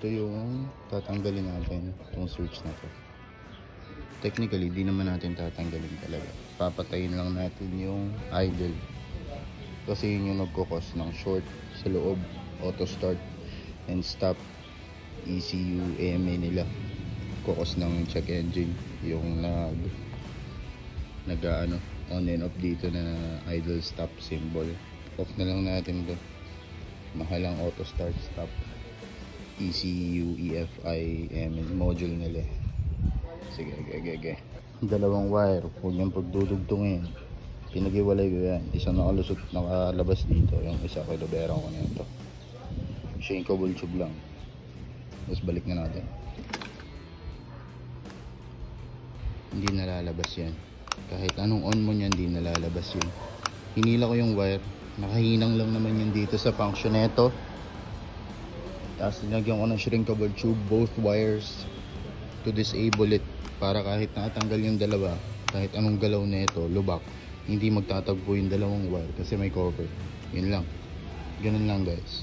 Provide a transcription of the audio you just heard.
yung tatanggalin natin itong switch na to. Technically, di naman natin tatanggalin talaga. Papatayin lang natin yung idle. Kasi yun yung nagkukos ng short sa loob. Auto start and stop ECU AMA nila. Kukos ng check engine. Yung on and off dito na idle stop symbol. Off na lang natin to. Mahalang auto start stop ECU EFI module nila. Sige, dalawang wire, huwag niyang pagdudugtungin. Pinag-iwalay ko yan. Isa nakalabas dito, yung isa kilobera ko na ito. Shakeable tube lang. Tapos balik na natin. Hindi nalalabas yan. Kahit anong on mo niyan, hindi nalalabas yun. Hinila ko yung wire. Nakahinang lang naman yun dito sa function nito. Tapos nilagyan ko ng shrinkable tube, both wires, to disable it. Para kahit nakatanggal yung dalawa, kahit anong galaw na ito, lubak, hindi magtatagpo yung dalawang wire kasi may cover. Yun lang. Ganun lang guys.